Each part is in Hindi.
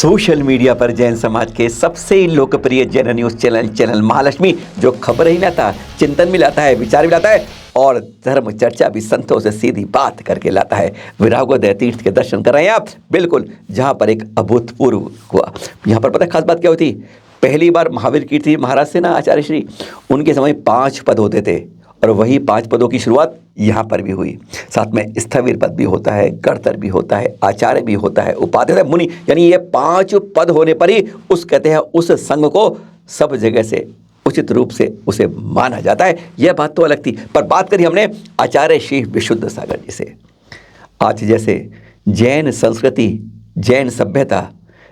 सोशल मीडिया पर जैन समाज के सबसे लोकप्रिय जैन न्यूज चैनल महालक्ष्मी जो खबर ही लाता, चिंतन भी लाता है, विचार भी लाता है और धर्म चर्चा भी संतों से सीधी बात करके लाता है। विरागोदय तीर्थ के दर्शन कर रहे हैं आप, बिल्कुल जहां पर एक अभूतपूर्व हुआ। यहाँ पर पता है खास बात क्या होती, पहली बार महावीर कीर्ति महाराज से ना आचार्य श्री, उनके समय 5 पद होते थे और वही 5 पदों की शुरुआत यहाँ पर भी हुई। साथ में स्थविर पद भी होता है, गणतर भी होता है, आचार्य भी होता है, उपाध्याय मुनि, यानी ये 5 पद होने पर ही उस कहते हैं उस संघ को सब जगह से उचित रूप से उसे माना जाता है। यह बात तो अलग थी, पर बात करी हमने आचार्य श्री विशुद्ध सागर जी से। आज जैसे जैन संस्कृति, जैन सभ्यता,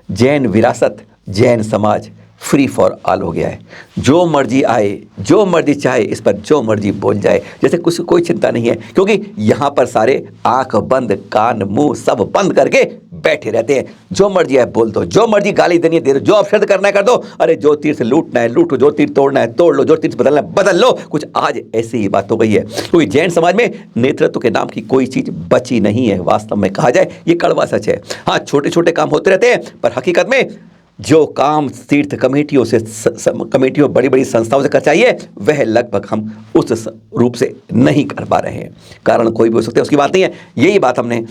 जैन विरासत, जैन समाज फ्री फॉर ऑल हो गया है। जो मर्जी आए, जो मर्जी चाहे, इस पर जो मर्जी बोल जाए, जैसे कुछ कोई चिंता नहीं है, क्योंकि यहाँ पर सारे आंख बंद, कान मुंह सब बंद करके बैठे रहते हैं। जो मर्जी है बोल दो, जो मर्जी गाली देनी है दे दो, जो अपशब्द करना है कर दो, अरे जो तीर्थ लूटना है लूटो, जो तीर्थ तोड़ना है तोड़ लो, जो तीर्थ बदलना है बदल लो। कुछ आज ऐसी ही बात हो गई है, क्योंकि जैन समाज में नेतृत्व के नाम की कोई चीज बची नहीं है। वास्तव में कहा जाए ये कड़वा सच है। हाँ, छोटे छोटे काम होते रहते हैं, पर हकीकत में जो काम तीर्थ कमेटियों से कमेटियों बड़ी बड़ी संस्थाओं से कर चाहिए, वह लगभग हम उस रूप से नहीं कर पा रहे हैं। कारण कोई भी हो सकता है, उसकी बात नहीं है। यही बात हमने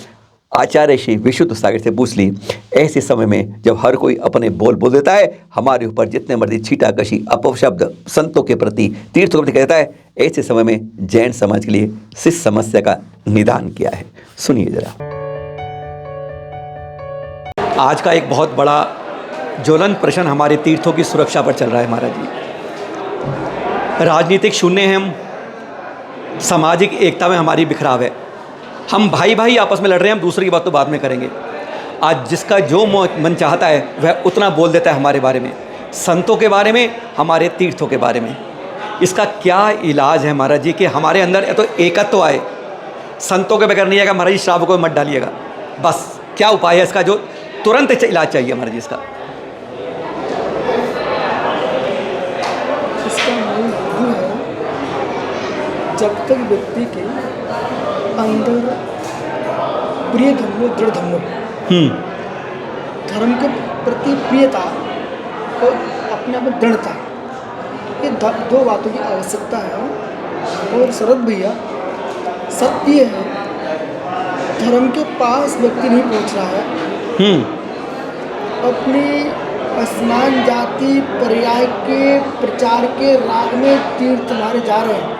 आचार्य श्री विशुद्ध सागर से पूछ ली। ऐसे समय में जब हर कोई अपने बोल देता है, हमारे ऊपर जितने मर्जी छीटाकशी अपशब्द संतों के प्रति, तीर्थों के प्रति कहता है, ऐसे समय में जैन समाज के लिए इस समस्या का निदान किया है। सुनिए जरा। आज का एक बहुत बड़ा ज्वलंत प्रश्न हमारे तीर्थों की सुरक्षा पर चल रहा है महाराज जी। राजनीतिक शून्य है हम, सामाजिक एकता में हमारी बिखराव है, हम भाई भाई आपस में लड़ रहे हैं, हम दूसरे की बात तो बाद में करेंगे। आज जिसका जो मन चाहता है वह उतना बोल देता है हमारे बारे में, संतों के बारे में, हमारे तीर्थों के बारे में। इसका क्या इलाज है महाराज जी कि हमारे अंदर तो एकत्व तो आए, संतों के बगैर नहीं आएगा महाराज जी, श्राप को मत डालिएगा। बस क्या उपाय है इसका, जो तुरंत इलाज चाहिए महाराज जी इसका? जब तक व्यक्ति के अंदर प्रिय धर्म, दृढ़ धर्म, धर्म के प्रति प्रियता और अपने आप में दृढ़ता, ये 2 बातों की आवश्यकता है। और शरद भैया सत्य है, धर्म के पास व्यक्ति नहीं पहुंच रहा है, अपनी असमान जाति पर्याय के प्रचार के राग में तीर्थ मारे जा रहे हैं।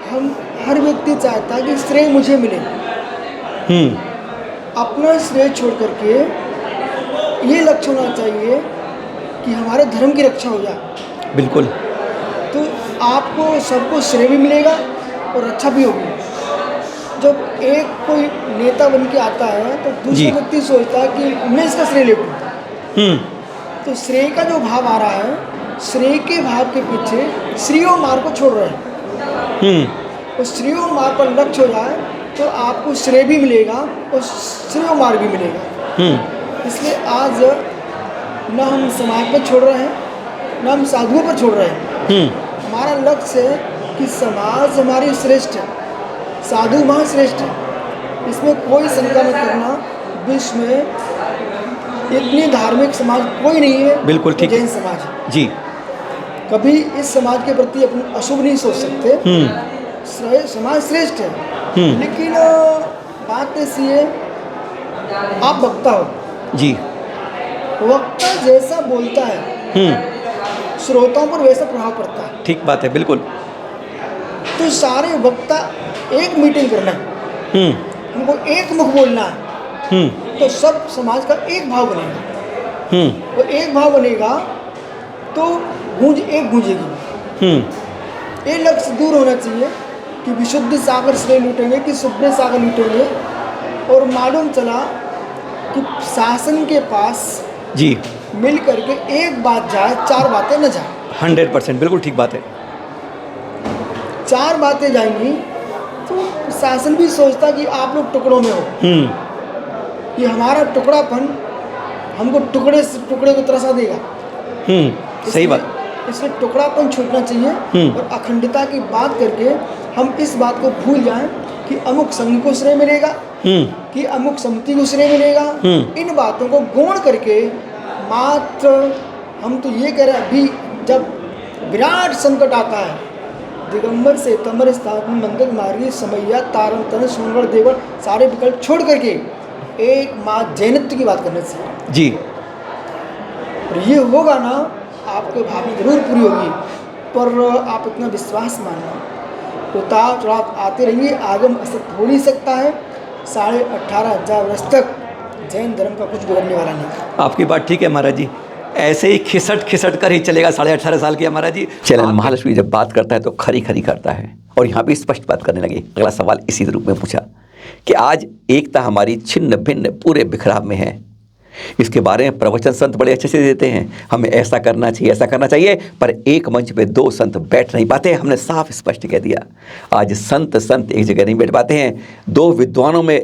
हम हर व्यक्ति चाहता है कि श्रेय मुझे मिले, अपना श्रेय छोड़ करके ये लक्ष्य होना चाहिए कि हमारे धर्म की रक्षा हो जाए। बिल्कुल। तो आपको सबको श्रेय भी मिलेगा और रक्षा भी होगी। जब एक कोई नेता बन के आता है तो दूसरा व्यक्ति सोचता है कि मैं इसका श्रेय ले लूँ। तो श्रेय का जो भाव आ रहा है, श्रेय के भाव के पीछे श्रेयो मार्ग को छोड़ रहे हैं। और श्रेयो मार्ग पर लक्ष्य हो जाए तो आपको श्रेय भी मिलेगा और श्रेयो मार्ग भी मिलेगा। इसलिए आज न हम समाज पर छोड़ रहे हैं, न हम साधुओं पर छोड़ रहे हैं। हमारा लक्ष्य है कि समाज हमारी श्रेष्ठ है, साधु महाश्रेष्ठ है, इसमें कोई शंका न करना। विश्व में इतनी धार्मिक समाज कोई नहीं है, बिल्कुल ठीक, जैन समाज है जी। कभी इस समाज के प्रति अपने अशुभ नहीं सोच सकते। समाज श्रेष्ठ है, लेकिन बात ऐसी है, आप वक्ता हो जी, वक्ता जैसा बोलता है श्रोताओं पर वैसा प्रभाव पड़ता है। ठीक बात है, बिल्कुल। तो सारे वक्ता एक मीटिंग करना है, हमको एक मुख बोलना है, तो सब समाज का एक भाव बनेगा। और एक भाव बनेगा तो गूंज एक गूंजेगी। ये लक्ष्य दूर होना चाहिए कि विशुद्ध सागर श्रेय लूटेंगे कि शुद्ध सागर लूटेंगे। और मालूम चला कि शासन के पास जी मिल करके एक बात जाए, 4 बातें न जाए। 100% बिल्कुल ठीक बात है। 4 बातें जाएंगी तो शासन भी सोचता कि आप लोग टुकड़ों में हो, ये हमारा टुकड़ापन हमको टुकड़े से टुकड़े को तरसा देगा। सही बात। इसलिए टुकड़ापन छूटना चाहिए और अखंडता की बात करके हम इस बात को भूल जाएं कि अमुक संघ को श्रेय मिलेगा, कि अमुक समिति को श्रेय मिलेगा। इन बातों को गौण करके मात्र हम तो ये कह रहे हैं, अभी जब विराट संकट आता है, दिगंबर से तमर स्थान मंगल मार्गी समैया तारम तन सोनवर देवर सारे विकल्प छोड़ करके एक माँ जैनत्व की बात करने से जी, और ये होगा ना, आपको भावना जरूर पूरी होगी। पर आप इतना विश्वास मानना, उतार चढ़ाव आते रहेंगे, आगम असत हो नहीं सकता है। 18,500 वर्ष तक जैन धर्म का कुछ बिगड़ने वाला नहीं। आपकी बात ठीक है महाराज जी, ऐसे ही खिसट कर ही चलेगा 18.5 साल की महाराज जी। चैनल महालक्ष्मी जब बात करता है तो खरी खरी करता है, और यहाँ भी स्पष्ट बात करने लगे। अगला सवाल इसी रूप में पूछा कि आज एकता हमारी छिन्न भिन्न पूरे बिखराव में है, इसके बारे में प्रवचन संत बड़े अच्छे से देते हैं, हमें ऐसा करना चाहिए, ऐसा करना चाहिए, पर एक मंच पे दो संत बैठ नहीं पाते। हमने साफ स्पष्ट कह दिया, आज संत एक जगह नहीं बैठ पाते हैं, दो विद्वानों में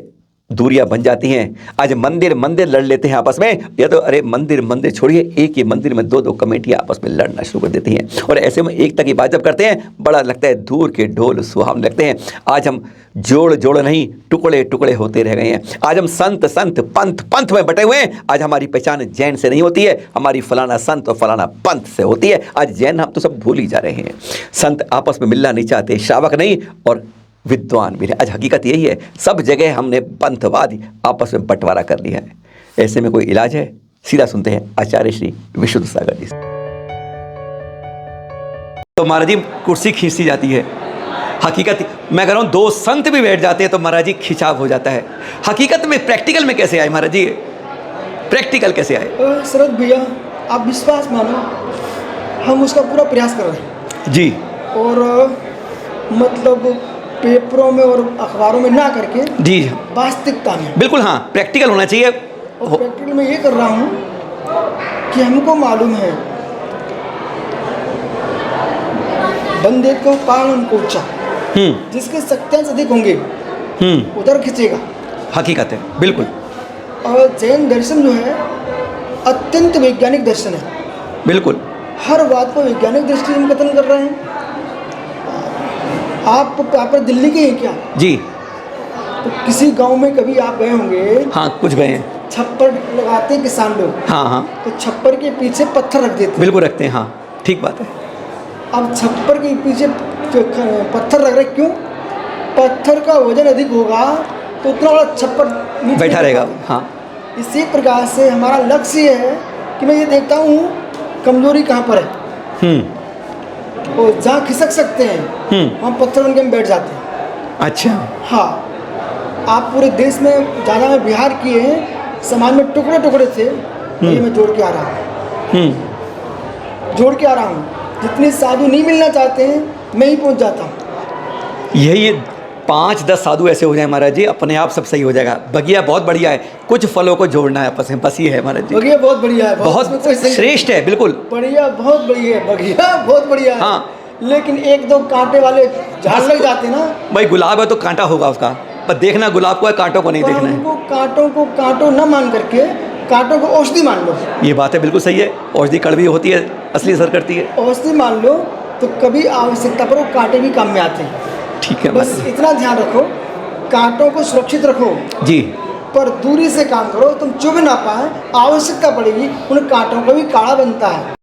दूरियां बन जाती हैं। आज मंदिर लड़ लेते हैं आपस में, या तो अरे मंदिर छोड़िए, एक ही मंदिर में दो कमेटियां आपस में लड़ना शुरू कर देती हैं, और ऐसे में एकता की बात जब करते हैं बड़ा लगता है दूर के ढोल सुहावने लगते हैं। आज हम जोड़ नहीं टुकड़े होते रह गए हैं। आज हम संत पंथ में बटे हुए हैं। आज हमारी पहचान जैन से नहीं होती है, हमारी फलाना संत और फलाना पंथ से होती है। आज जैन हम तो सब भूल ही जा रहे हैं। संत आपस में मिलना नहीं चाहते, श्रावक नहीं और विद्वान भी नहीं। आज हकीकत यही है, सब जगह हमने पंथवाद आपस में बंटवारा कर लिया है। ऐसे में कोई इलाज है? सीधा सुनते हैं आचार्य श्री विशुद्ध सागर जी। तो महाराज जी कुर्सी खींचती जाती है। हकीकत मैं कह रहा हूँ, दो संत भी बैठ जाते हैं तो महाराज जी खिंचाव हो जाता है। हकीकत में प्रैक्टिकल में कैसे आए महाराज जी, प्रैक्टिकल कैसे आए? शरद भैया आप विश्वास मानो, हम उसका पूरा प्रयास कर रहे हैं जी, और मतलब पेपरों में और अखबारों में ना करके जी वास्तविकता में, बिल्कुल, हाँ प्रैक्टिकल होना चाहिए। और प्रैक्टिकल में ये कर रहा हूँ कि हमको मालूम है बंदे को कारण को ऊंचा, जिसके सत्यांश अधिक होंगे उधर खींचेगा। हकीकत है, बिल्कुल। और जैन दर्शन जो है अत्यंत वैज्ञानिक दर्शन है, बिल्कुल हर बात को वैज्ञानिक दृष्टि से कथन कर रहे हैं। आप प्रॉपर दिल्ली के हैं क्या? जी, तो किसी गांव में कभी आप गए होंगे, हाँ कुछ गए हैं। छप्पर लगाते हैं किसान लोग, हाँ तो छप्पर के पीछे पत्थर रख देते हैं। बिल्कुल रखते हैं, हाँ ठीक बात है। अब छप्पर के पीछे पत्थर रख रहे, क्यों? पत्थर का वजन अधिक होगा तो उतना बड़ा छप्पर बैठा रहेगा। हाँ, इसी प्रकार से हमारा लक्ष्य ये है कि मैं ये देखता हूँ कमजोरी कहाँ पर है, और जहाँ खिसक सकते हैं वहाँ पत्थर बन के हम बैठ जाते हैं। अच्छा, हाँ, आप पूरे देश में ज़्यादा में बिहार किए हैं, समाज में टुकड़े थे, ये मैं जोड़ के आ रहा हूँ। जितने साधु नहीं मिलना चाहते हैं मैं ही पहुँच जाता हूँ। यही 5-10 साधु ऐसे हो जाए महाराज जी, अपने आप सब सही हो जाएगा। बगिया बहुत बढ़िया है, कुछ फलों को जोड़ना है आपस में, बस ये है महाराज जी। बगिया बहुत बढ़िया है, बहुत श्रेष्ठ है, बिल्कुल बढ़िया, बहुत बढ़िया है, बगिया बहुत बढ़िया है। हाँ, लेकिन एक दो कांटे वाले झाड़ लग जाते ना। भाई गुलाब है तो कांटा होगा उसका, पर देखना गुलाब को है, कांटों को नहीं देखना है। हमको कांटों को कांटों न मान करके कांटों को औषधि मान लो। ये बात है, बिल्कुल सही है। औषधि कड़वी होती है, असली असर करती है। औषधि मान लो तो कभी आवश्यकता पर वो कांटे भी काम में आते हैं। ठीक है, बस इतना ध्यान रखो, कांटों को सुरक्षित रखो जी, पर दूरी से काम करो। तुम चुभ ना पाए, आवश्यकता पड़ेगी उन कांटों का भी काढ़ा बनता है।